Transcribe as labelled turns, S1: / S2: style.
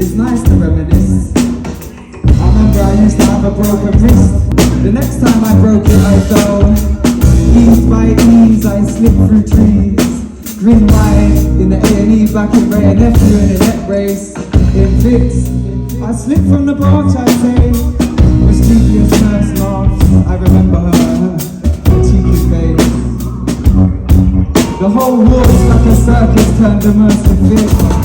S1: It's nice to reminisce. I remember I used to have a broken wrist. The next time I broke it I fell. Ease by ease I slipped through trees. Green light in the A&E back in Ray and nephew in a neck brace. In fits, I slipped from the branch I say. Mischievous first laugh, I remember her cheeky face. The whole world's like a circus turned immersive fit.